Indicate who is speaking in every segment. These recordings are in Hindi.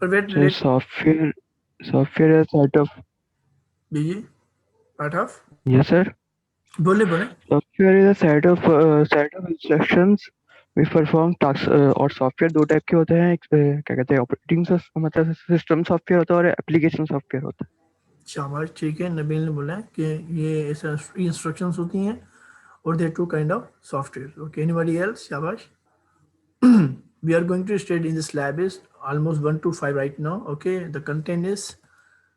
Speaker 1: और wait
Speaker 2: So
Speaker 1: let
Speaker 2: software is a set of
Speaker 1: दीजिए पार्ट ऑफ
Speaker 2: yes sir.
Speaker 1: बोले बोले
Speaker 2: Software is a set of instructions we perform tasks और सॉफ्टवेयर दो टाइप के होते हैं क्या कहते हैं ऑपरेटिंग मतलब सिस्टम सॉफ्टवेयर होता है और एप्लीकेशन सॉफ्टवेयर होता है.
Speaker 1: शाबाश ठीक है नबील ने बोला है कि ये ऐसा इंस्ट्रक्शंस होती हैं और they two kind of software okay anybody else शाबाश we are going to study in this lab is almost 1 to 5 right now okay the content is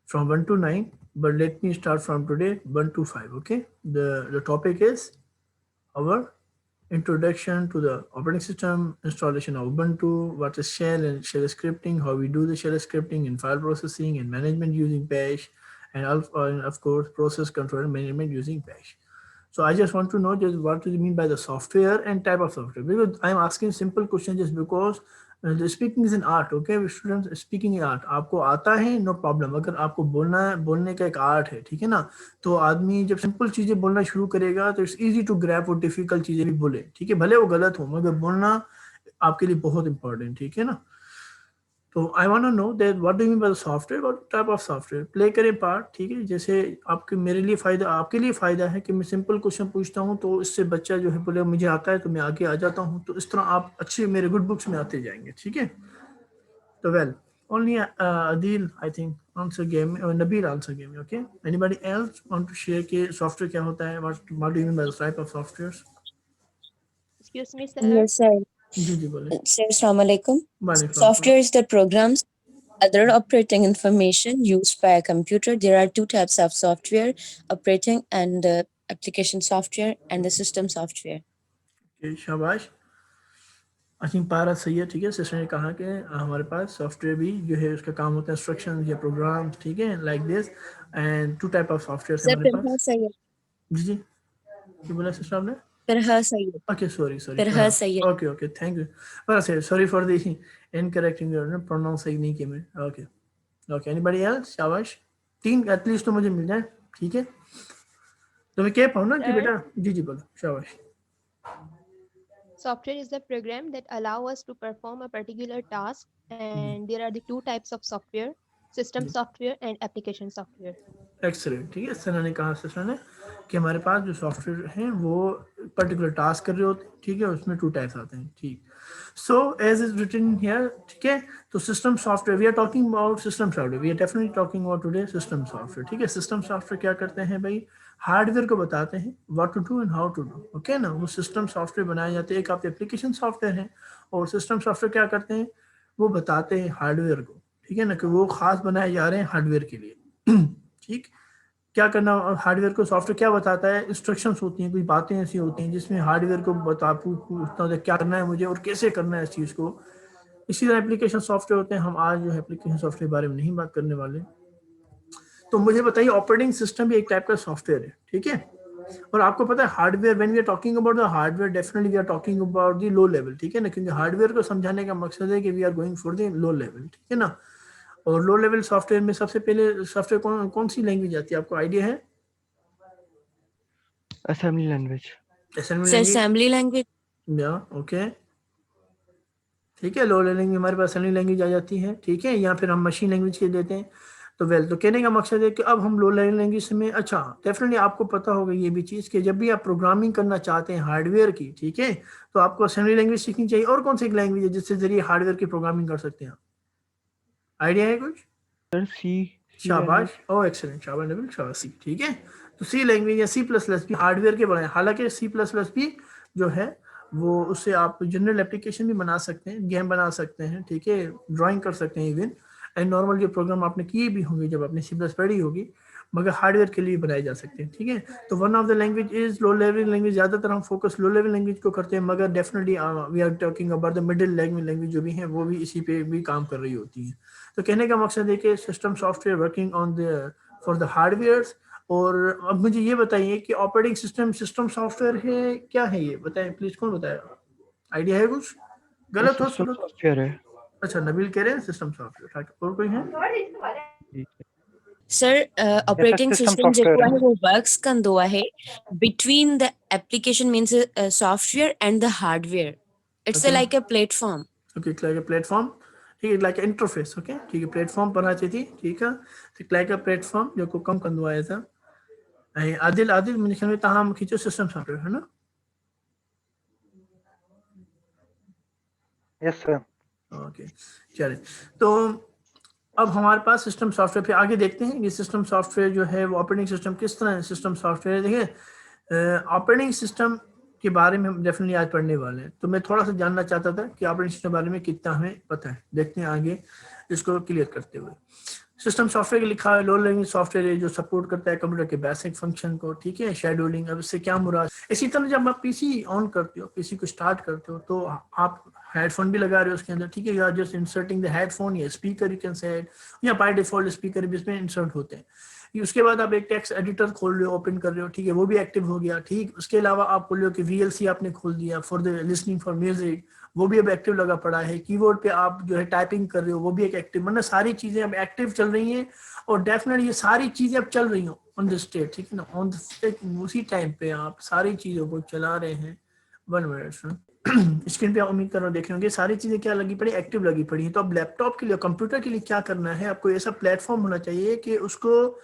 Speaker 1: from 1 to 9 but let me start from today 1 to 5 okay the topic is our introduction to the operating system installation of ubuntu what is shell and shell scripting how we do the shell scripting and file processing and management using bash and of course process control and management using bash. So I just want to know just what do you mean by the software and type of software because I'm asking simple question just because the speaking is an art okay students speaking is art आपको आता है no problem अगर आपको बोलना है बोलने का एक आर्ट है ठीक है ना तो आदमी जब सिंपल चीजें बोलना शुरू करेगा तो इट्स इजी टू ग्रैप वो डिफिकल्ट चीजें भी बोले ठीक है भले वो गलत हो मगर बोलना आपके लिए बहुत इंपॉर्टेंट ठीक है ना तो I want to know that what do you mean by the software what type of software play करें पार्ट ठीक है जैसे आपके मेरे लिए फ़ायदा आपके लिए फ़ायदा है कि मैं सिंपल क्वेश्चन पूछता हूँ तो इससे बच्चा जो है बोले मुझे आता है तो मैं आगे आ जाता हूँ तो इस तरह आप अच्छे मेरे गुड बुक्स में आते जाएंगे ठीक है तो well only Adil I think answer gave me or Nabil answer gave me okay anybody else want to share कि सॉफ्टवेयर क्या होता है what do you mean by the type of softwares
Speaker 3: Excuse me, sir.
Speaker 4: Yes, sir.
Speaker 1: जी जी बोले
Speaker 4: Sir, Assalamu alaikum.
Speaker 1: वालेकुम
Speaker 4: Software is the programs, other operating information used by a computer. There are two types of software, operating and application software and the system software.
Speaker 1: शाबाश आई थिंक पारा सही है ठीक है सिस्टर ने कहा कि हमारे पास सॉफ्टवेयर भी जो है उसका काम होता है इंस्ट्रक्शन या प्रोग्राम्स ठीक है like this and two type of software
Speaker 4: Sir,
Speaker 1: हमारे
Speaker 4: Pirha
Speaker 1: पास
Speaker 4: Sayyed.
Speaker 1: जी जी ये बोला सिस्टर आपने
Speaker 4: Pirha Sayyed.
Speaker 1: Okay sorry sorry
Speaker 4: Pirha Sayyed.
Speaker 1: Okay okay thank you बस sorry for the incorrecting pronounce सही नहीं किया मैं ओके ओके एनीबॉडी एल्स शाबाश तीन एटलीस्ट तो मुझे मिल जाए ठीक है तो मैं कह पाऊँ ना कि
Speaker 3: Sir,
Speaker 1: बेटा जी जी बोलो शाबाश
Speaker 3: software is the program that allow us to perform a particular task,
Speaker 1: जी
Speaker 3: and there are the two types of software: system
Speaker 1: जी
Speaker 3: software and application software.
Speaker 1: Excellent ठीक है सना ने कहा सना ने कि हमारे पास जो सॉफ्टवेयर हैं वो पर्टिकुलर टास्क कर रहे होते हैं ठीक है उसमें टू टाइप्स आते हैं ठीक so as is written here ठीक है तो system software we are talking about system software we are definitely talking about today system software ठीक है सिस्टम सॉफ्टवेयर क्या करते हैं भाई हार्डवेयर को बताते हैं what to do and how to do okay ना वो सिस्टम सॉफ्टवेयर बनाए जाते हैं एक आपके एप्लीकेशन सॉफ्टवेयर है और सिस्टम सॉफ्टवेयर क्या करते हैं वो बताते हैं हार्डवेयर को ठीक है ना कि वो खास बनाए जा रहे हैं हार्डवेयर के लिए ठीक क्या करना हार्डवेयर को सॉफ्टवेयर क्या बताता है इंस्ट्रक्शंस होती हैं कुछ बातें ऐसी होती हैं जिसमें हार्डवेयर को पूछता हूँ क्या करना है मुझे और कैसे करना है इस चीज़ को इसी तरह एप्लीकेशन सॉफ्टवेयर होते हैं हम आज जो है एप्लीकेशन सॉफ्टवेयर के बारे में नहीं बात करने वाले तो मुझे बताइए ऑपरेटिंग सिस्टम भी एक टाइप का सॉफ्टवेयर है ठीक है और आपको पता है hardware when we are talking about the hardware definitely we are talking about the low level ठीक है ना क्योंकि हार्डवेयर को समझाने का मकसद है कि we are going for the low level ठीक है ना और लो लेवल सॉफ्टवेयर में सबसे पहले सॉफ्टवेयर कौन सी लैंग्वेज आती है आपको आइडिया है
Speaker 2: Assembly language.
Speaker 1: Assembly
Speaker 4: Sir,
Speaker 1: language
Speaker 4: assembly language.
Speaker 1: या ओके ठीक है लो लैंग्वेज में हमारे पास असेंबली लैंग्वेज आ जाती है ठीक है या फिर हम मशीन लैंग्वेज के देते हैं तो वेल तो कहने का मकसद है कि अब हम लो लैंग्वेज में अच्छा डेफिनेटली आपको पता होगा ये भी चीज़ कि जब भी आप प्रोग्रामिंग करना चाहते हैं हार्डवेयर की ठीक है तो आपको असेंबली लैंग्वेज सीखनी चाहिए और कौन सी एक लैंग्वेज है जिससे जरिए हार्डवेयर की प्रोग्रामिंग कर सकते हैं आइडिया है कुछ
Speaker 2: Sir, C
Speaker 1: शाबाश
Speaker 2: language.
Speaker 1: ओ एक्सेलेंट शाबाश नबील शाबाश सी ठीक है तो सी लैंग्वेज या सी प्लस प्लस भी हार्डवेयर के बनाए हालांकि सी प्लस प्लस भी जो है वो उससे आप जनरल एप्लीकेशन भी बना सकते हैं गेम बना सकते हैं ठीक है ड्राइंग कर सकते हैं इवन एंड नॉर्मल जो प्रोग्राम आपने किए भी होंगे जब आपने सी प्लस पढ़ी होगी मगर हार्डवेयर के लिए बनाए जा सकते हैं ठीक है तो one of the language is low level language ज़्यादातर हम फोकस लो लेवल लैंग्वेज को करते हैं मगर definitely we are talking about the middle language जो भी हैं वो भी इसी पे भी काम कर रही होती हैं तो कहने का मकसद है कि system software working on the for the hardware और अब मुझे ये बताइए कि ऑपरेटिंग सिस्टम सिस्टम सॉफ्टवेयर है क्या है ये बताएं प्लीज कौन बताएगा आइडिया है कुछ
Speaker 2: Sir,
Speaker 1: गलत हो
Speaker 2: system
Speaker 1: सुनो
Speaker 2: software है.
Speaker 1: अच्छा नबील कह रहे हैं सिस्टम सॉफ्टवेयर और कोई है
Speaker 2: जी.
Speaker 4: Sir,
Speaker 5: Yes, sir,
Speaker 4: operating
Speaker 5: system
Speaker 4: system
Speaker 5: software
Speaker 4: जो
Speaker 5: है.
Speaker 4: है वो works कंदो है between the application means software and the hardware. It's a,
Speaker 1: okay
Speaker 4: like a platform.
Speaker 1: Okay like platform ठीक है, लाइक इंटरफेस, ओके, ठीक है, प्लेटफॉर्म पढ़ाती थी, ठीक है, तो लाइक अ प्लेटफॉर्म जो को कम कंदो आया था। ऐं आदिल मुंहिंजे ख्याल में तव्हां मूंखे चयो सिस्टम सॉफ्टवेयर, है ना?
Speaker 5: Yes sir.
Speaker 1: ओके, चलिए, तो अब हमारे पास सिस्टम सॉफ्टवेयर पे आगे देखते हैं। ये सिस्टम सॉफ्टवेयर जो है वो ऑपरेटिंग सिस्टम किस तरह सिस्टम सॉफ्टवेयर, देखिए ऑपरेटिंग सिस्टम के बारे में हम डेफिनेटली आज पढ़ने वाले हैं, तो मैं थोड़ा सा जानना चाहता था कि ऑपरेटिंग सिस्टम के बारे में कितना हमें पता है। देखते हैं आगे इसको क्लियर करते हुए। सिस्टम सॉफ्टवेयर के लिखा है लो लेवल सॉफ्टवेयर है जो सपोर्ट करता है कंप्यूटर के बेसिक फंक्शन को, ठीक है, शेड्यूलिंग। अब इससे क्या मुराद, इसी तरह जब आप पीसी ऑन करते हो, पीसी को स्टार्ट करते हो, तो आप हेडफोन भी लगा रहे हो उसके अंदर, ठीक है, you are just inserting the headphone या स्पीकर, यू कैन से, या बाय डिफॉल्ट स्पीकर भी इसमें इंसर्ट होते हैं। उसके बाद आप एक टेक्स्ट एडिटर खोल रहे हो, ओपन कर रहे हो, ठीक है, वो भी एक्टिव हो गया, ठीक। उसके अलावा आप बोल रहे हो कि VLC आपने खोल दिया for the listening for music, वो भी अब एक्टिव लगा पड़ा है। कीबोर्ड पे आप जो है टाइपिंग कर रहे हो, वो भी एक एक्टिव, मतलब सारी चीजें अब एक्टिव चल रही हैं, और डेफिनेटली ये सारी चीजें अब चल रही हो ऑन द स्टेट, ठीक है ना, ऑन द स्टेट, उसी टाइम पे आप सारी चीजों को चला रहे हैं। 1 मिनट स्क्रीन पे आप उम्मीद कर रहा हूँ देख रहे होंगे, सारी चीजें क्या लगी पड़ी, एक्टिव लगी पड़ी है। तो अब लैपटॉप के लिए, कंप्यूटर के लिए क्या करना है, आपको ऐसा प्लेटफॉर्म होना चाहिए कि उसको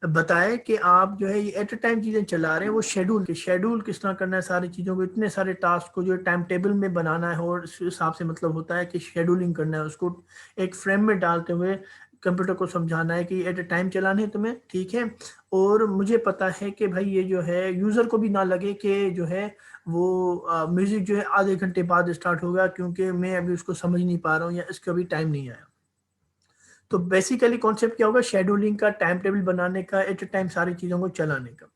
Speaker 1: बताए कि आप जो है ये एट अ टाइम चीजें चला रहे हैं, वो शेड्यूल किस तरह करना है सारी चीजों को, इतने सारे टास्क को जो टाइम टेबल में बनाना है, और इस हिसाब से मतलब होता है कि शेड्यूलिंग करना है, उसको एक फ्रेम में डालते हुए कंप्यूटर को समझाना है कि एट अ टाइम चलाने हैं तुम्हें, ठीक है। और मुझे पता है कि भाई ये जो है यूजर को भी ना लगे कि जो है वो म्यूजिक जो है आधे घंटे बाद स्टार्ट होगा, क्योंकि मैं अभी उसको समझ नहीं पा रहा हूँ या इसका भी टाइम नहीं आया। तो बेसिकली कॉन्सेप्ट क्या होगा, शेड्यूलिंग का, टाइम टेबल बनाने का, एट अ टाइम सारी चीज़ों को चलाने का।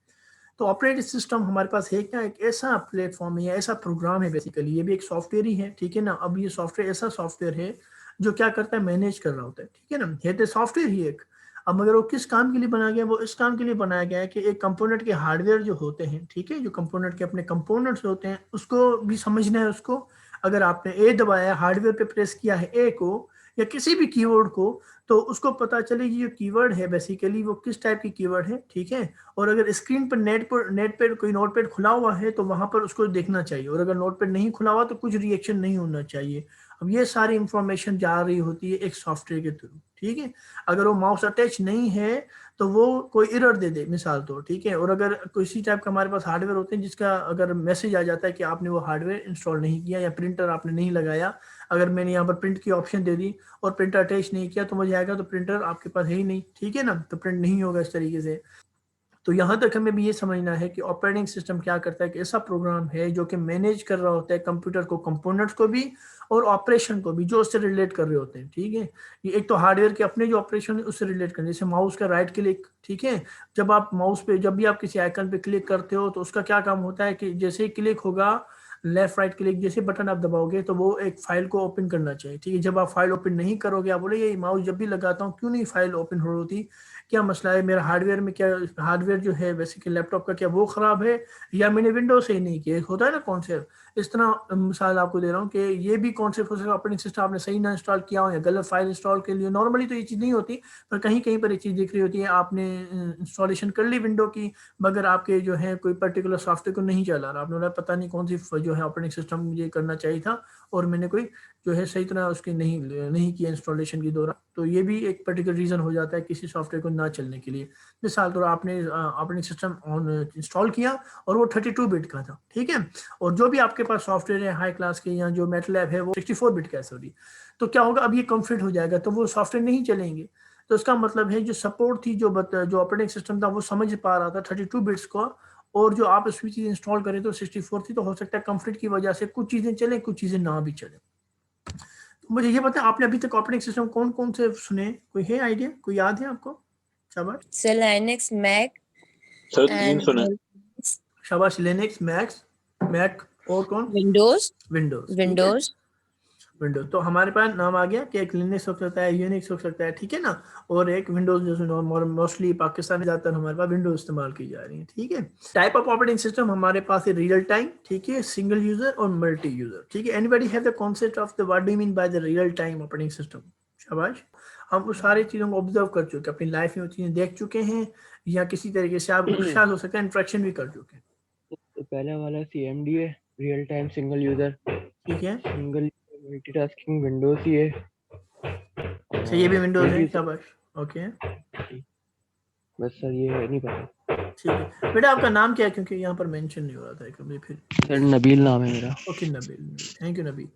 Speaker 1: तो ऑपरेटिंग सिस्टम हमारे पास है क्या, एक ऐसा प्लेटफॉर्म है, ऐसा प्रोग्राम है, बेसिकली ये भी एक सॉफ्टवेयर ही है, ठीक है ना। अब ये सॉफ्टवेयर ऐसा सॉफ्टवेयर है जो क्या करता है, मैनेज कर रहा होता है, ठीक है ना, ये तो सॉफ्टवेयर ही एक। अब मगर वो किस काम के लिए बनाया गया, वो इस काम के लिए बनाया गया है कि एक कंपोनेंट के हार्डवेयर जो होते हैं, ठीक है, जो कंपोनेंट के अपने कंपोनेंट्स होते हैं, उसको भी समझना है उसको। अगर आपने ए दबाया, हार्डवेयर पे प्रेस किया है ए को, या किसी भी कीवर्ड को, तो उसको पता चले कि जो कीवर्ड है बेसिकली वो किस टाइप की कीवर्ड है, ठीक है। और अगर स्क्रीन पर नेट पर कोई नोटपैड खुला हुआ है तो वहां पर उसको देखना चाहिए, और अगर नोटपैड नहीं खुला हुआ तो कुछ रिएक्शन नहीं होना चाहिए। अब ये सारी इंफॉर्मेशन जा रही होती है एक सॉफ्टवेयर के थ्रू, ठीक है। अगर वो माउस अटैच नहीं है तो वो कोई एरर दे दे मिसाल तो, ठीक है। और अगर किसी टाइप का हमारे पास हार्डवेयर होते हैं जिसका अगर मैसेज आ जाता है कि आपने वो हार्डवेयर इंस्टॉल नहीं किया, या प्रिंटर आपने नहीं लगाया, अगर मैंने यहाँ पर प्रिंट की ऑप्शन दे दी और प्रिंटर अटैच नहीं किया तो मुझे आएगा तो प्रिंटर आपके पास है ही नहीं, ठीक है ना, तो प्रिंट नहीं होगा इस तरीके से। तो यहाँ तक हमें भी ये समझना है कि ऑपरेटिंग सिस्टम क्या करता है, कि ऐसा प्रोग्राम है जो कि मैनेज कर रहा होता है कंप्यूटर को, कंपोनेंट्स को भी और ऑपरेशन को भी, जो उससे रिलेट कर रहे होते हैं, ठीक है। ये एक तो हार्डवेयर के अपने जो ऑपरेशन है उससे रिलेट करने, जैसे माउस का राइट क्लिक, ठीक है। जब आप माउस पे, जब भी आप किसी आइकन पे क्लिक करते हो तो उसका क्या काम होता है कि जैसे ही क्लिक होगा, लेफ्ट राइट क्लिक जैसे बटन आप दबाओगे तो वो एक फाइल को ओपन करना चाहिए, ठीक है। जब आप फाइल ओपन नहीं करोगे, आप बोले ये माउस जब भी लगाता हूँ क्यों नहीं फाइल ओपन हो रही होती, क्या मसला है मेरा हार्डवेयर में, क्या हार्डवेयर जो है वैसे कि लैपटॉप का क्या वो खराब है, या मैंने विंडोज से ही नहीं किया, होता है ना कॉन्सेप्ट। इस तरह मिसाल आपको दे रहा हूँ कि ये भी कॉन्सेप्ट हो सकता है, ऑपरेटिंग सिस्टम आपने सही ना इंस्टॉल किया हो या गलत फाइल इंस्टॉल के लिए। नॉर्मली तो ये चीज़ नहीं होती, पर कहीं कहीं पर ये चीज़ दिख रही होती है, आपने इंस्टॉलेशन कर ली विंडो की, मगर आपके जो है कोई पर्टिकुलर सॉफ्टवेयर को नहीं चला रहा, आपने बोला पता नहीं कौन सी जो है ऑपरेटिंग सिस्टम मुझे करना चाहिए था, और मैंने कोई जो है सही तरह उसकी नहीं किया इंस्टॉलेशन के दौरान, तो ये भी एक पर्टिकुलर रीज़न हो जाता है किसी सॉफ्टवेयर को ना चलने के लिए। मिसाल तो आपने ऑपरेटिंग सिस्टम ऑन इंस्टॉल किया और वो 32 बिट का था, ठीक है, और जो भी आपके पास सॉफ्टवेयर है हाई क्लास के या जो मैटलैब है वो 64 बिट का है, सॉरी, तो क्या होगा, अब ये कॉन्फ्लिक्ट हो जाएगा, तो वो सॉफ्टवेयर नहीं चलेंगे। तो इसका मतलब है जो सपोर्ट थी, जो ऑपरेटिंग सिस्टम था वो समझ पा रहा था 32 बिट्स को, और जो आप इसमें चीज़ इंस्टॉल करें तो 64 थी, तो हो सकता है कॉन्फ्लिक्ट की वजह से कुछ चीज़ें चलें, कुछ चीज़ें ना भी चलें। तो मुझे ये बताएं, आपने अभी तक ऑपरेटिंग सिस्टम कौन कौन से सुने, कोई है आइडिया, कोई याद है आपको? शाबाश।
Speaker 4: So Linux, Mac,
Speaker 6: sir 3
Speaker 4: and
Speaker 6: सुने।
Speaker 1: शाबाश, लिनक्स, मैक और कौन?
Speaker 4: Windows,
Speaker 1: विंडोज, ठीक है,
Speaker 4: Windows.
Speaker 1: विंडोज। तो हमारे पास नाम आ गया कि एक लिनक्स हो सकता है, यूनिक्स हो सकता है, ठीक है ना, और एक विंडोज, जो मोस्टली पाकिस्तान में ज़्यादातर हमारे पास विंडोज इस्तेमाल की जा रही है, ठीक है। टाइप ऑफ ऑपरेटिंग सिस्टम हमारे पास है रियल टाइम, ठीक है, सिंगल यूजर और मल्टी यूजर, ठीक है। Anybody have the concept of the what do you mean by the real time operating system? शाबाश। हम उस सारी चीज़ों को ऑब्जर्व कर चुके, अपनी लाइफ में वो चीज़ें देख चुके हैं, या किसी तरीके से आप शायद हो सकता है इंट्रैक्शन भी कर चुके हैं,
Speaker 2: तो पहला वाला CMD है, रियल टाइम सिंगल यूजर,
Speaker 1: ठीक है।
Speaker 2: सिंगल मल्टीटास्किंग विंडोज ही है,
Speaker 1: अच्छा ये भी विंडोज है,
Speaker 2: ये भी
Speaker 1: शाबाश। ओके
Speaker 2: बस सर ये नहीं पता।
Speaker 1: ठीक है बेटा, आपका नाम क्या है, क्योंकि यहाँ पर मेंशन नहीं हो रहा था कभी फिर।
Speaker 2: सर नबील नाम है मेरा।
Speaker 1: Okay Nabeel, thank you Nabeel.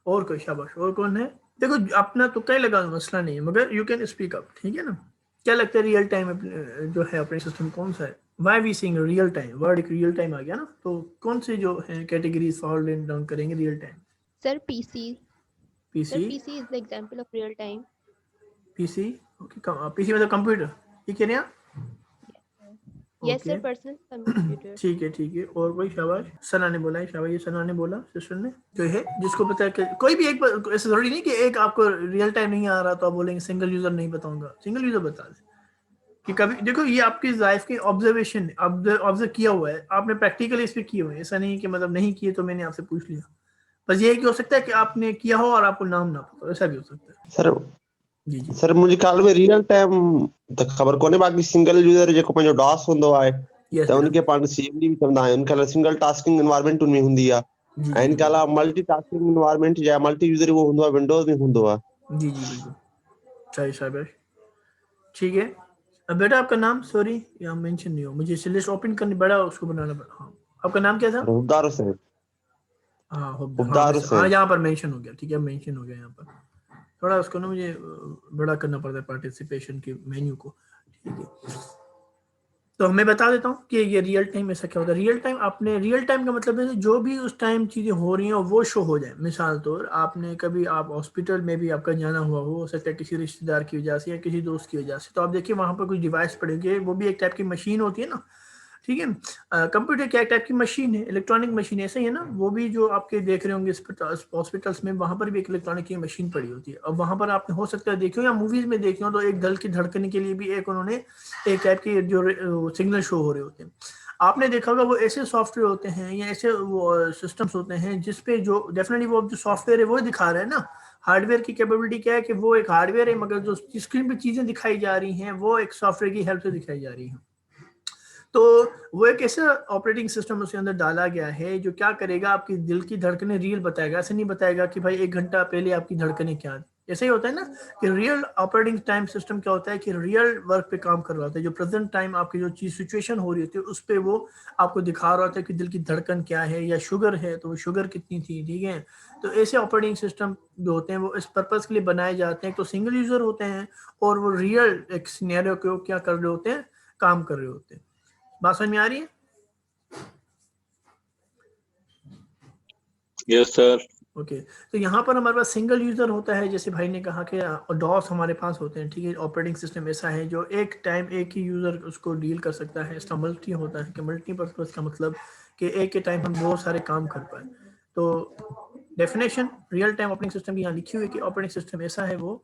Speaker 1: और कोई, शाबाश। और कौन है? देखो अपना तो कहीं लगा मसला नहीं है, मगर यू कैन स्पीक अप, ठीक है ना। क्या लगता है रियल टाइम जो है ऑपरेटिंग सिस्टम कौन सा है? Why we sing real time, word एक रियल टाइम आ गया ना, तो कौन से जो है कैटेगरीज फॉल डाउन करेंगे real time?
Speaker 3: Sir, PC. Sir,
Speaker 1: PC,
Speaker 3: PC is the example of real time.
Speaker 1: PC okay, PC मतलब कंप्यूटर, ये कह रहे हैं आप?
Speaker 3: Yes, sir,
Speaker 1: okay
Speaker 3: personal computer.
Speaker 1: ठीक है ठीक है। और कोई, शाबाश। सना ने बोला है, शाबाश, ये सना ने बोला, सिस्टर ने जो है, जिसको पता है कि कोई भी एक ऐसा जरूरी नहीं कि एक आपको रियल टाइम नहीं आ रहा तो आप बोलेंगे सिंगल यूजर नहीं बताऊंगा, सिंगल यूजर बता दे कि कभी। देखो ये आपकी लाइफ की ऑब्जर्वेशन, ऑब्जर्व किया हुआ है आपने, प्रैक्टिकली इस पे किए हुए हैं, ऐसा नहीं कि मतलब नहीं किए तो मैंने आपसे पूछ लिया। बस ये कि हो सकता है कि आपने किया हो और आपको नाम ना पता हो, ऐसा भी हो सकता है।
Speaker 5: सर
Speaker 1: जी जी
Speaker 5: सर मुझे ख्याल में रियल टाइम त ख़बर कोन्हे, बाक़ी सिंगल यूज़र जेको पंहिंजो डॉस हूंदो आहे
Speaker 1: यस
Speaker 5: त
Speaker 1: बेटा,
Speaker 5: उनखे पाण सीएमडी बि चवंदा आहियूं। उनखे सिंगल टास्किंग एनवायरनमेंट उनमें हूंदी आहे।
Speaker 1: जी
Speaker 5: ऐं
Speaker 1: जी
Speaker 5: इनके अलावा मल्टी टास्किंग एनवायरनमेंट या मल्टी यूज़र वो हूंदो आहे विंडोज़ में हूंदो आहे।
Speaker 1: जी जी बिल्कुल सही, शाबाश। ठीक है। अब बेटा आपका नाम, सॉरी यहाँ मेंशन नहीं हो, मुझे इसे लिस्ट ओपन करनी बड़ा उसको बनाना पड़ा। हाँ आपका नाम क्या था?
Speaker 5: हुब्दार हुसैन।
Speaker 1: हाँ हाँ
Speaker 5: हुब्दार
Speaker 1: बस हाँ
Speaker 5: हुसैन।
Speaker 1: यहाँ पर मेंशन हो गया, ठीक है मेंशन हो गया यहाँ पर। थोड़ा उसको ना मुझे बड़ा करना पड़ता है पार्टिसिपेशन के मेन्यू को, ठीक है। तो मैं बता देता हूँ कि ये रियल टाइम ऐसा क्या होता है। रियल टाइम, आपने रियल टाइम का मतलब है जो भी उस टाइम चीज़ें हो रही हैं वो शो हो जाए। मिसाल तौर आपने कभी, आप हॉस्पिटल में भी आपका जाना हुआ हो सकता है किसी रिश्तेदार की वजह से या किसी दोस्त की वजह से, तो आप देखिए वहाँ पर कुछ डिवाइस पड़ेंगे, वो भी एक टाइप की मशीन होती है ना, ठीक है। कंप्यूटर क्या टाइप की मशीन है, इलेक्ट्रॉनिक मशीन, ऐसा ही है ना। वो भी जो आपके देख रहे होंगे हॉस्पिटल्स में, वहाँ पर भी एक इलेक्ट्रॉनिक की मशीन पड़ी होती है। अब वहाँ पर आपने हो सकता है देखियो या मूवीज में देखियो, तो एक दिल की धड़कने के लिए भी एक उन्होंने एक टाइप के जो सिग्नल शो हो रहे होते हैं। आपने देखा होगा वो ऐसे सॉफ्टवेयर होते हैं या ऐसे वो सिस्टम्स होते हैं जिसपे जो डेफिनेटली वो जो सॉफ्टवेयर है वो दिखा रहे हैं ना। हार्डवेयर की कैपेबिलिटी क्या है कि वो एक हार्डवेयर है, मगर जो स्क्रीन पे चीजें दिखाई जा रही हैं वो एक सॉफ्टवेयर की हेल्प से दिखाई जा रही हैं। तो वो एक ऐसा ऑपरेटिंग सिस्टम उसके अंदर डाला गया है जो क्या करेगा, आपकी दिल की धड़कनें रियल बताएगा। ऐसे नहीं बताएगा कि भाई 1 घंटा पहले आपकी धड़कनें क्या थी। ऐसे ही होता है ना कि रियल ऑपरेटिंग टाइम सिस्टम क्या होता है कि रियल वर्क पे काम कर रहा होता है, जो प्रेजेंट टाइम आपकी जो चीज सिचुएशन हो रही होती है उस पर वो आपको दिखा रहा होता है कि दिल की धड़कन क्या है, या शुगर है तो वो शुगर कितनी थी, ठीक है। तो ऐसे ऑपरेटिंग सिस्टम जो होते हैं वो इस पर्पज के लिए बनाए जाते हैं। तो सिंगल यूजर होते हैं और वो रियल एक सिनेरियो को क्या कर रहे होते हैं, काम कर रहे होते हैं। बात समझ में आ रही है?
Speaker 6: Yes sir.
Speaker 1: ओके तो यहाँ पर हमारे पास सिंगल यूजर होता है, जैसे भाई ने कहा कि डॉस हमारे पास होते हैं, ठीक है। ऑपरेटिंग सिस्टम ऐसा है जो एक टाइम एक ही यूजर उसको डील कर सकता है। इसका मल्टी होता है कि मल्टीपर्पज का मतलब कि एक के टाइम हम बहुत सारे काम कर पाए। तो definition real time operating system की यहाँ लिखी हुई है कि ऑपरेटिंग सिस्टम ऐसा है वो